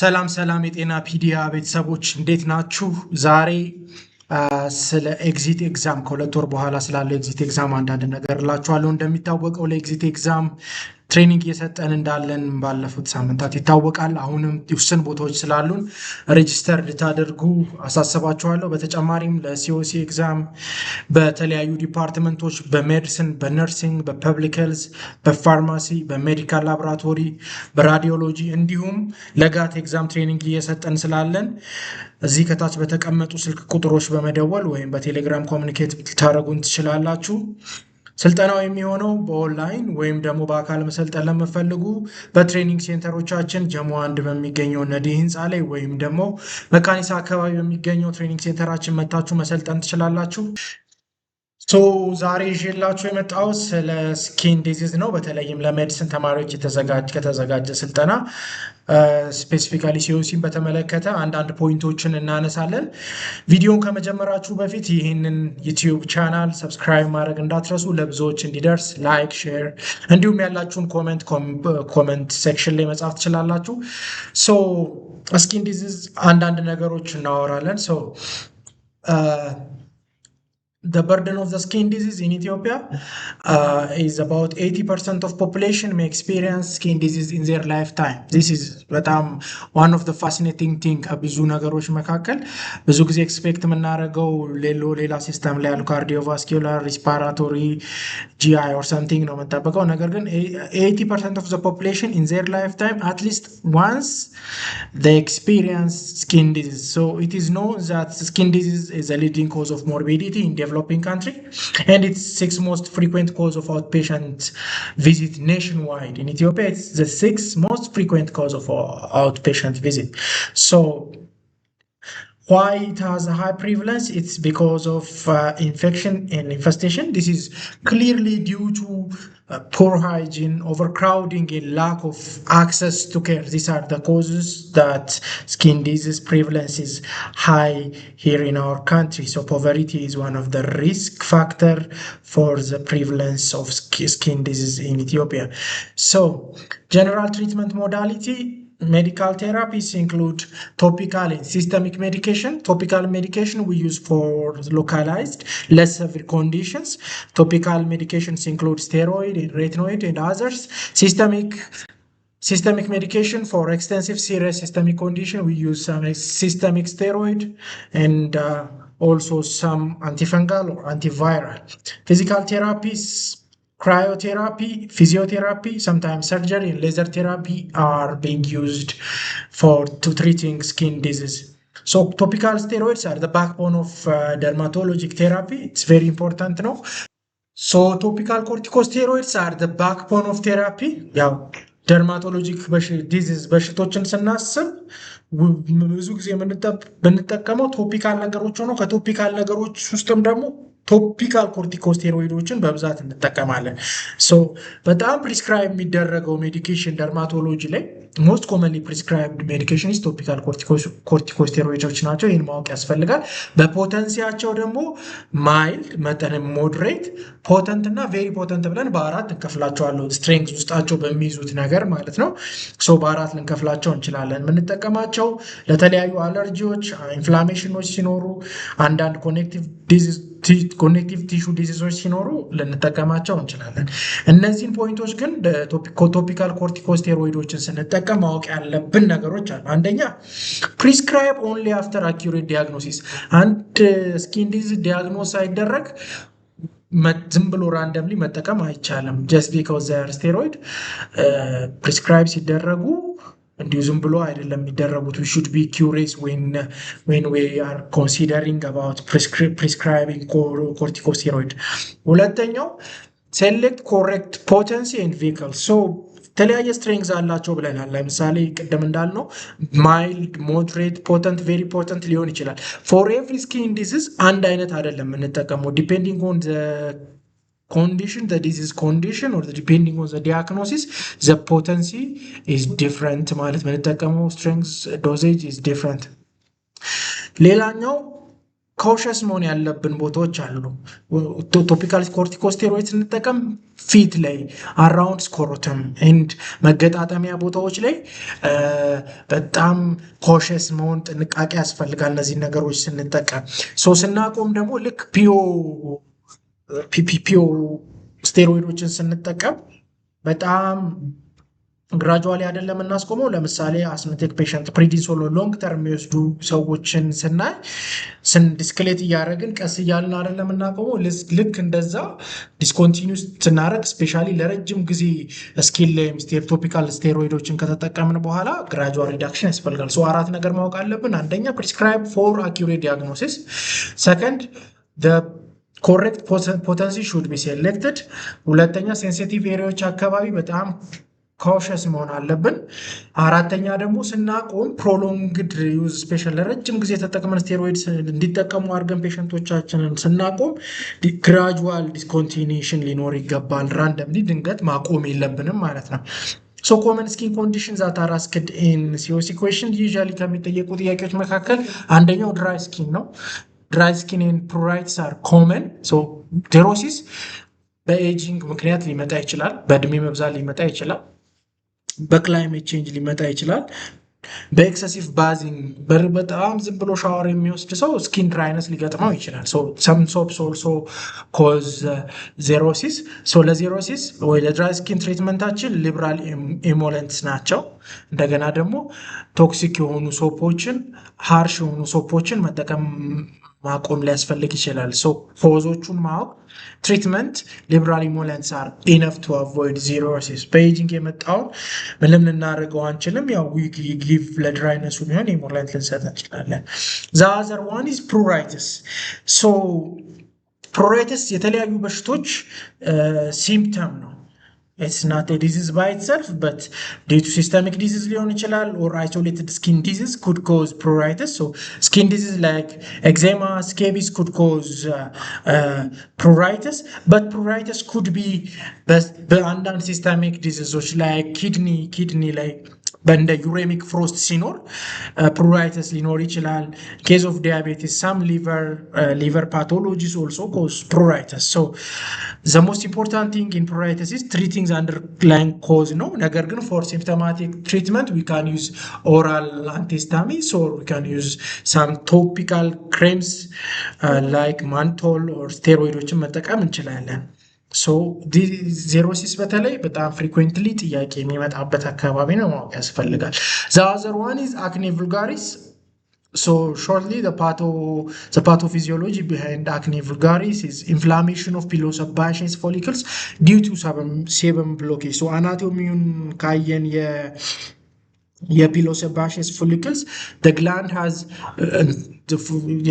ሰላም ሰላም የጤና ፒዲያ ቤተሰቦች እንዴት ናችሁ? ዛሬ ስለ ኤግዚት ኤግዛም ከሁለት ወር በኋላ ስላለው ኤግዚት ኤግዛም አንዳንድ ነገር እላችኋለሁ። እንደሚታወቀው ለኤግዚት ኤግዛም ትሬኒንግ እየሰጠን እንዳለን ባለፉት ሳምንታት ይታወቃል። አሁንም ውስን ቦታዎች ስላሉን ሬጂስተር ልታደርጉ አሳስባችኋለሁ። በተጨማሪም ለሲኦሲ ኤግዛም በተለያዩ ዲፓርትመንቶች በሜዲሲን፣ በነርሲንግ፣ በፐብሊክ ሄልዝ፣ በፋርማሲ፣ በሜዲካል ላቦራቶሪ፣ በራዲዮሎጂ እንዲሁም ለጋት ኤግዛም ትሬኒንግ እየሰጠን ስላለን እዚህ ከታች በተቀመጡ ስልክ ቁጥሮች በመደወል ወይም በቴሌግራም ኮሚኒኬት ልታደርጉን ትችላላችሁ። ስልጠናው የሚሆነው በኦንላይን ወይም ደግሞ በአካል መሰልጠን ለምፈልጉ በትሬኒንግ ሴንተሮቻችን ጀሞ አንድ በሚገኘው ነዲ ህንፃ ላይ ወይም ደግሞ መካኒሳ አካባቢ በሚገኘው ትሬኒንግ ሴንተራችን መታችሁ መሰልጠን ትችላላችሁ። ዛሬ ይዤላችሁ የመጣው ስለ ስኪን ዲዚዝ ነው። በተለይም ለሜዲሲን ተማሪዎች ከተዘጋጀ ስልጠና ስፔሲፊካሊ ሲኦሲን በተመለከተ አንዳንድ ፖይንቶችን እናነሳለን። ቪዲዮን ከመጀመራችሁ በፊት ይህንን ዩቲዩብ ቻናል ሰብስክራይብ ማድረግ እንዳትረሱ፣ ለብዙዎች እንዲደርስ ላይክ፣ ሼር እንዲሁም ያላችሁን ኮመንት ሴክሽን ላይ መጻፍ ትችላላችሁ። ስኪን ዲዚዝ አንዳንድ ነገሮች እናወራለን። The burden of the skin disease in Ethiopia is about 80% of population may experience skin disease in their lifetime. This is one of the fascinating thing. ብዙ ነገሮች መካከል ብዙ ጊዜ ኤክስፔክት የምናደርገው ሌላ ሲስተም ላይ ያሉ ካርዲዮቫስኩላር፣ ሪስፓራቶሪ፣ GI or something ነው የምንጠብቀው። ነገር ግን 80% of the population in their lifetime at least once they experience skin disease. So it is known that skin disease is a leading cause of morbidity in developing country, and it's sixth most frequent cause of outpatient visit nationwide. In Ethiopia, it's the sixth most frequent cause of outpatient visit. So why it has a high prevalence? It's because of infection and infestation. This is clearly due to poor hygiene, overcrowding, and lack of access to care. These are the causes that skin disease prevalence is high here in our country. So poverty is one of the risk factor for the prevalence of skin disease in Ethiopia. So general treatment modality, medical therapies include topical and systemic medication. Topical medication we use for localized, less severe conditions. Topical medications include steroid and retinoid and others. Systemic medication for extensive serious systemic condition, we use some systemic steroid and also some antifungal or antiviral. Physical therapies, cryotherapy, physiotherapy, sometimes surgery and laser therapy are being used to treating skin disease. So topical steroids are the backbone of dermatologic therapy. It's very important now. So topical corticosteroids are the backbone of therapy. ደርማቶሎጂክ ዲዚዝ በሽቶችን ስናስብ ብዙ ጊዜ የምንጠቀመው ቶፒካል ነገሮች ሆነው ከቶፒካል ነገሮች ውስጥም ደግሞ ቶፒካል ኮርቲኮስቴሮይዶችን በብዛት እንጠቀማለን። በጣም ፕሪስክራይብ የሚደረገው ሜዲኬሽን ደርማቶሎጂ ላይ ሞስት ኮመንሊ ፕሪስክራይብድ ሜዲኬሽን ቶፒካል ኮርቲኮስቴሮይዶች ናቸው። ይህን ማወቅ ያስፈልጋል። በፖተንሲያቸው ደግሞ ማይልድ፣ መጠን ሞድሬት፣ ፖተንት እና ቬሪ ፖተንት ብለን በአራት እንከፍላቸዋለን። ስትሬንግዝ ውስጣቸው በሚይዙት ነገር ማለት ነው። በአራት ልንከፍላቸው እንችላለን። የምንጠቀማቸው ለተለያዩ አለርጂዎች፣ ኢንፍላሜሽኖች ሲኖሩ፣ አንዳንድ ኮኔክቲቭ ቲሹ ዲዚዞች ሲኖሩ ልንጠቀማቸው እንችላለን። እነዚህን ፖይንቶች ግን ቶፒካል ኮርቲኮስቴሮይዶችን ስንጠቀም ማወቅ ያለብን ነገሮች አሉ። አንደኛ ፕሪስክራይብ ኦንሊ አፍተር አኪዩሬት ዲያግኖሲስ። አንድ ስኪን ዲዚዝ ዲያግኖስ ሳይደረግ ዝም ብሎ ራንደምሊ መጠቀም አይቻልም። ጀስት ቢኮዝ ዘር ስቴሮይድ ፕሪስክራይብ ሲደረጉ እንዲሁ ዝም ብሎ አይደለም የሚደረጉት። we should be curious when we are considering about prescribing corticosteroid. ሁለተኛው select correct potency and vehicle. የተለያየ ስትሬንግዝ አላቸው ብለናል። ለምሳሌ ቅድም እንዳልነው ማይልድ፣ ሞድሬት፣ ፖተንት፣ ቬሪ ፖተንት ሊሆን ይችላል። ፎር ኤቭሪ ስኪን ዲዚዝ አንድ አይነት አይደለም የምንጠቀመው። ዲፔንዲንግ ኦን condition, the disease condition, or depending on the diagnosis, the potency is different. ማለት የምንጠቀመው strength dosage is different. ሌላኛው ካውሸስ መሆን ያለብን ቦታዎች አሉ። ቶፒካል ኮርቲኮስቴሮይድ ስንጠቀም ፊት ላይ አራውንድ ስኮሮተም ኤንድ መገጣጠሚያ ቦታዎች ላይ በጣም ካውሸስ መሆን ጥንቃቄ ያስፈልጋል። እነዚህ ነገሮች ስንጠቀም ስናቆም ደግሞ ልክ ፒፒፒዮ ስቴሮይዶችን ስንጠቀም በጣም ግራጁዋሊ አይደለም እናስቆመው። ለምሳሌ አስመቲክ ፔሸንት ፕሪዲሶሎ ሎንግ ተርም የሚወስዱ ሰዎችን ስናይ ዲስክሌት እያደረግን ቀስ እያልን አይደለም እናቆመው። ልክ እንደዛ ዲስኮንቲኒው ስናደረግ ስፔሻሊ ለረጅም ጊዜ ስኪል ላይ ቶፒካል ስቴሮይዶችን ከተጠቀምን በኋላ ግራጁዋል ሪዳክሽን ያስፈልጋል። 4 ነገር ማወቅ አለብን። አንደኛ ፕሪስክራይብ ፎር አኪሬት ዲያግኖሲስ፣ ሰከንድ ኮሬክት ፖተንሲ ሹድ ቢ ሴሌክትድ፣ ሁለተኛ ሴንሲቲቭ ኤሪያዎች አካባቢ በጣም ካውሸስ መሆን አለብን። አራተኛ ደግሞ ስናቆም ፕሮሎንግድ ዩዝ ስፔሻል ለረጅም ጊዜ ተጠቅመን ስቴሮይድ እንዲጠቀሙ አድርገን ፔሸንቶቻችንን ስናቆም ግራጁዋል ዲስኮንቲኒሽን ሊኖር ይገባል። ራንደምሊ ድንገት ማቆም የለብንም ማለት ነው። ኮመን ስኪን ኮንዲሽን ዛት አር አስክድ ኢን ሲኦሲ ኩዌስችን ዩዥዋሊ ከሚጠየቁ ጥያቄዎች መካከል አንደኛው ድራይ ስኪን ነው። ድራይ ስኪን ኤንድ ፕሩራይትስ አር ኮመን። ቴሮሲስ በኤጂንግ ምክንያት ሊመጣ ይችላል። በእድሜ መብዛት ሊመጣ ይችላል። በክላይሜት ቼንጅ ሊመጣ ይችላል። በኤክሰሲቭ ባዚንግ በጣም ዝም ብሎ ሻወር የሚወስድ ሰው ስኪን ድራይነስ ሊገጥመው ይችላል። ሰም ሶፕስ ኦልሶ ኮዝ ዜሮሲስ። ለዜሮሲስ ወይ ለድራይ ስኪን ትሪትመንታችን ሊብራል ኤሞለንትስ ናቸው። እንደገና ደግሞ ቶክሲክ የሆኑ ሶፖችን ሃርሽ የሆኑ ሶፖችን መጠቀም ማቆም ሊያስፈልግ ይችላል። ፖዞቹን ማወቅ ትሪትመንት ሊብራል ኢሞለንትስ አር ኢነፍ ቱ አቮይድ ዜሮሲስ። በኤጂንግ የመጣውን ምንም ልናደርገው አንችልም። ያው ጊቭ ለድራይነሱ ቢሆን ኢሞለንት ልንሰጥ እንችላለን። ዘአዘር ዋን ኢዝ ፕሩራይትስ። ፕሩራይትስ የተለያዩ በሽቶች ሲምፕተም ነው። It's not a disease by itself, but due to systemic disease ሊሆን ይችላል or isolated skin disease could cause pruritus. Skin disease like eczema, scabies could cause pruritus, but pruritus could be በአንዳንድ systemic diseases like kidney like በእንደ ዩሬሚክ ፍሮስት ሲኖር ፕሩራይተስ ሊኖር ይችላል። ኬዝ ኦፍ ዲያቤቲስ ሳም ሊቨር ፓቶሎጂስ ኦልሶ ኮዝ ፕሩራይተስ። ዘ ሞስት ኢምፖርታንት ቲንግ ኢን ፕሩራይተስ ኢዝ ትሪቲንግ አንደርላይንግ ኮዝ ነው። ነገር ግን ፎር ሲምፕቶማቲክ ትሪትመንት ዊ ካን ዩዝ ኦራል አንቲስታሚንስ ኦር ዊ ካን ዩዝ ሳም ቶፒካል ክሬምስ ላይክ ማንቶል ኦር ስቴሮይዶችን መጠቀም እንችላለን። ዜሮሲስ በተለይ በጣም ፍሪኩዌንትሊ ጥያቄ የሚመጣበት አካባቢ ነው፣ ማወቅ ያስፈልጋል። ዘአዘር ዋን ኢዝ አክኔ vulgaris. Shortly, the pathophysiology behind acne vulgaris is inflammation of pilosebaceous follicles due to sebum blockage. Anatomiውን ካየን የፒሎሴባሽየስ follicles, the gland has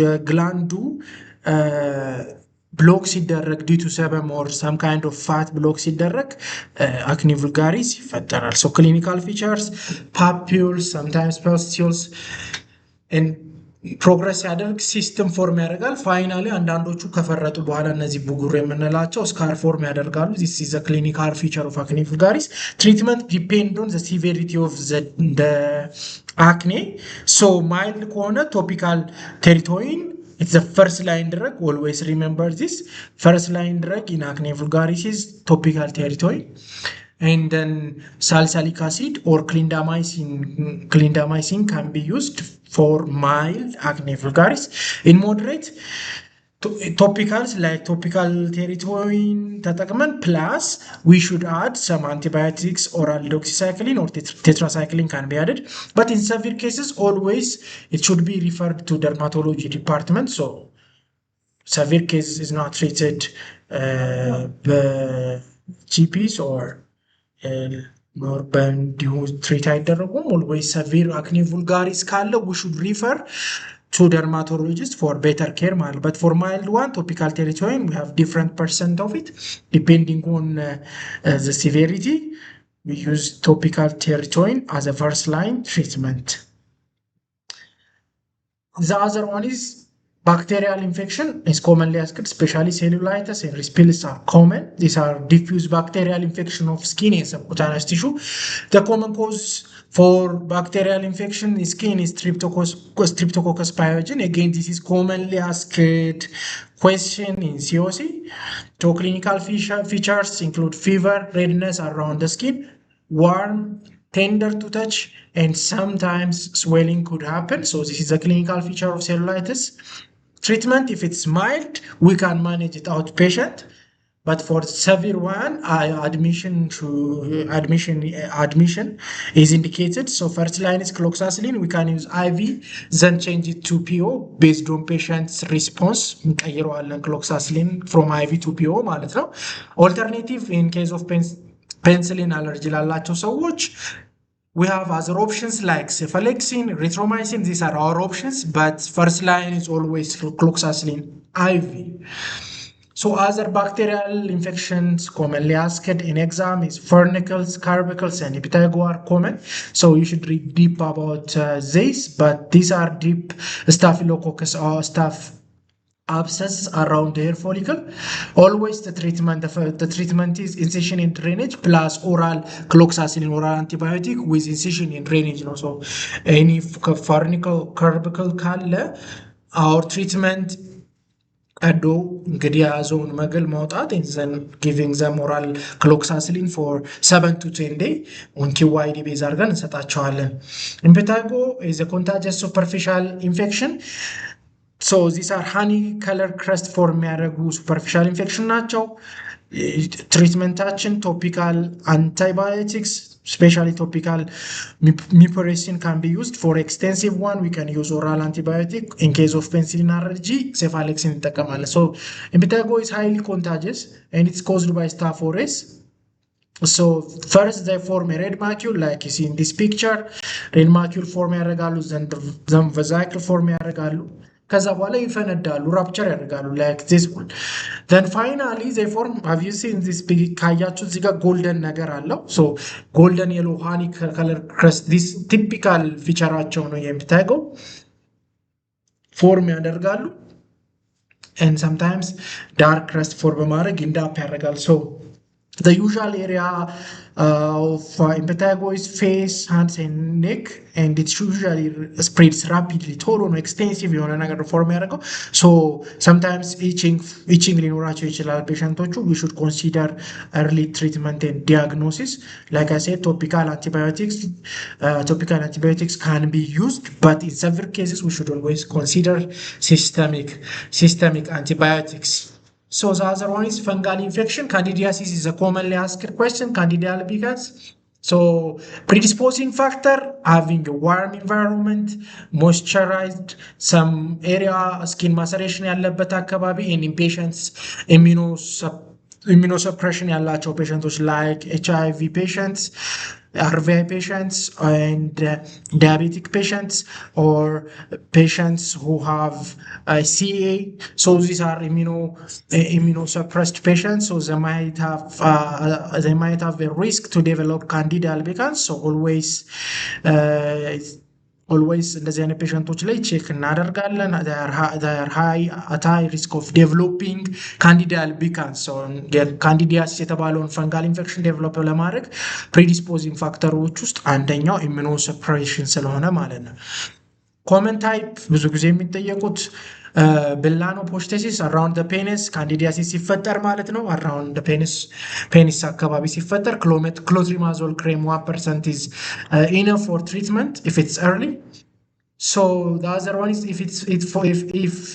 የግላንዱ ብሎክ ሲደረግ ዲዩ ቱ ሰበም ኦር ሰም ካይንድ ኦፍ ፋት ብሎክ ሲደረግ አክኒ vulgaris ይፈጠራል። ክሊኒካል ፊቸርስ ፓፒዩልስ ሰምታይምስ ፓስቲዩልስ ፕሮግረስ ያደርግ ሲስተም ፎርም ያደርጋል። ፋይናሊ አንዳንዶቹ ከፈረጡ በኋላ እነዚህ ብጉር የምንላቸው ስካር ፎርም ያደርጋሉ። ዚስ ኢዝ a clinical feature of acne vulgaris. Treatment depend on the severity of the acne. Mild ከሆነ topical teritoin, it's the first line drug. Always remember this. First line drug in acne vulgaris is topical teritoin. And then salicylic acid or clindamycin can be used for mild acne vulgaris. In moderate, topicals like topical teritoin ተጠቅመን plus we should add some antibiotics, oral doxycycline or tetracycline can be added. But in severe cases, always it should be referred to dermatology department. Severe cases is not treated by GPs or በእንዲሁ ትሪት አይደረጉም። ኦልዌይስ ሰቪር አክኒ vulgaris ካለ we should refer to dermatologist for better care ማለት። but for mild one, topical teritoin, we have different percent of it depending on the severity. We use topical teritoin as a first line treatment. The other one is Bacterial infection is commonly asked, especially cellulitis and respirus are common. These are diffuse bacterial infection of skin and subcutaneous tissue. The common cause for bacterial infection in skin is Streptococcus pyogenes. Again, this is commonly asked question in COC. So clinical features include fever, redness around the skin, warm, tender to touch, and sometimes swelling could happen. So this is a clinical feature of cellulitis. Treatment, if it's mild, we can manage it outpatient. But for severe one, admission is indicated. So first line is cloxacillin. We can use IV, then change it to PO based on patient's response. Cloxacillin from IV to PO ማለት ነው. Alternative in case of penicillin allergy ላላቸው ሰዎች we have other options like cephalexin, erythromycin. These are our options, but first line is always cloxacillin IV. So other bacterial infections commonly asked in exam is furnicles, carbuncles, and impetigo are common. So you should read deep about this, but these are deep staphylococcus or staph abscess around the hair follicle. Always the treatment is incision and drainage plus oral cloxacillin, oral antibiotic with incision and drainage. So any furnicle, carbuncle, our treatment ado እንግዲህ ያዘውን መግል ማውጣት and then giving them oral cloxacillin for 7 to 10 days on QID ቤዝ አድርገን እንሰጣቸዋለን. Impetigo is a contagious superficial infection. So these are honey color crust form የሚያደርጉ superficial infection ናቸው. Treatmentaችን topical antibiotics, especially topical mipiracin can be used. For extensive one, we can use oral antibiotic. In case of penicillin allergy, cephalexin እንጠቀማለን. So impetigo is highly contagious and it's caused by Staph aureus. So first they form a red macule like you see in this picture. Red macule form ያደርጋሉ, then vesicle form ያደርጋሉ. ከዛ በኋላ ይፈነዳሉ, ራፕቸር ያደርጋሉ like this one. Then finally they form, have you seen this big ካያችሁ እዚህ ጋር ጎልደን ነገር አለው. So golden yellow honey color crust, this typical featureአቸው ነው የሚታየው. ፎርም ያደርጋሉ and sometimes dark crust form በማድረግ ኢንዳፕ ያደርጋሉ. So the usual area of impetigo is face, hands, and neck, and it usually spreads rapidly. Total no extensive የሆነ ነገር ፎርም ያደርገው. So sometimes itching ሊኖራቸው ይችላል ፔሸንቶቹ. We should consider early treatment and diagnosis. Like I said, topical antibiotics can be used, but in severe cases we should always consider systemic antibiotics. So the other one is fungal infection. Candidiasis is a commonly asked question. Candida albicans. So predisposing factor, having a warm environment, moisturized, some area skin maceration ያለበት አካባቢ, and in patients immunosuppression ያላቸው patients like HIV patients, RVI patients, and diabetic patients, or patients who have CA. So these are immunosuppressed patients, so they might have a risk to develop Candida albicans. So always እንደዚህ አይነት ፔሸንቶች ላይ ቼክ እናደርጋለን. they are at high risk of developing Candida albicans. So ካንዲዲያሲስ የተባለውን ፈንጋል ኢንፌክሽን ዴቨሎፕ ለማድረግ ፕሪዲስፖዚንግ ፋክተሮች ውስጥ አንደኛው ኢሚኖሰፕሬሽን ስለሆነ ማለት ነው። ኮመን ታይፕ ብዙ ጊዜ የሚጠየቁት Belanopostesis around the penis, candidiasis ሲፈጠር ማለት ነው. around the penis አካባቢ ሲፈጠር clotrimazole cream 1% is enough for treatment if it's early. So the other one is if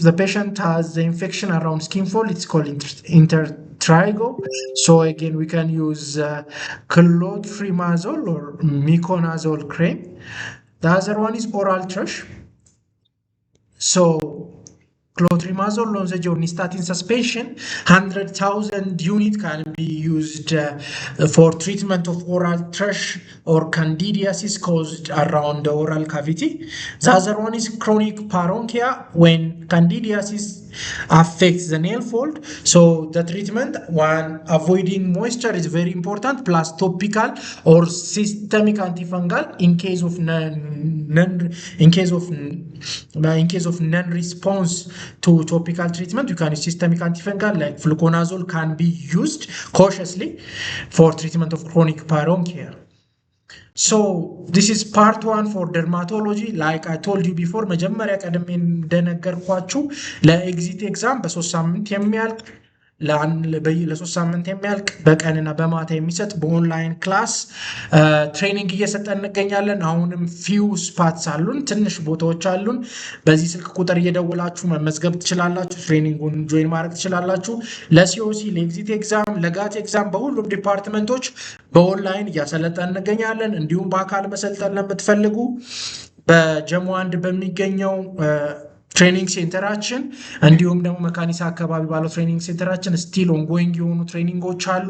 the patient has the infection around skin fold, it's called intertrigo. So again we can use clotrimazole or miconazole cream. The other one is oral thrush. So clotrimazole lozenge or nystatin suspension 100,000 unit can be used for treatment of oral thrush or candidiasis caused around the oral cavity. The other one is chronic paronychia. When candidiasis affects the nail fold. So the treatment, one, avoiding moisture is very important, plus topical or systemic antifungal in case of non-response to topical treatment. You can use systemic antifungal like fluconazole can be used cautiously for treatment of chronic pyromachia. So this is part 1 for dermatology. Like I told you before, መጀመሪያ ቀደም እንደነገርኳችሁ ለኤግዚት ኤግዛም በ3 ሳምንት የሚያልቅ ለ3 ሳምንት የሚያልቅ በቀንና በማታ የሚሰጥ በኦንላይን ክላስ ትሬኒንግ እየሰጠን እንገኛለን። አሁንም ፊው ስፓትስ አሉን፣ ትንሽ ቦታዎች አሉን። በዚህ ስልክ ቁጥር እየደወላችሁ መመዝገብ ትችላላችሁ፣ ትሬኒንጉን ጆይን ማድረግ ትችላላችሁ። ለሲኦሲ፣ ለኤግዚት ኤግዛም፣ ለጋት ኤግዛም በሁሉም ዲፓርትመንቶች በኦንላይን እያሰለጠን እንገኛለን። እንዲሁም በአካል መሰልጠን ለምትፈልጉ በጀሞ 1 በሚገኘው ትሬኒንግ ሴንተራችን እንዲሁም ደግሞ መካኒሳ አካባቢ ባለው ትሬኒንግ ሴንተራችን ስቲል ኦንጎይንግ የሆኑ ትሬኒንጎች አሉ።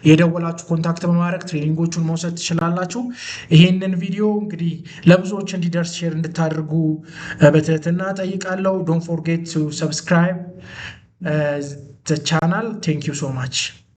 የደወላችሁ ኮንታክት በማድረግ ትሬኒንጎቹን መውሰድ ትችላላችሁ። ይሄንን ቪዲዮ እንግዲህ ለብዙዎች እንዲደርስ ሼር እንድታደርጉ በትህትና ጠይቃለሁ። ዶንት ፎርጌት ቱ ሰብስክራይብ the channel. Thank you so much.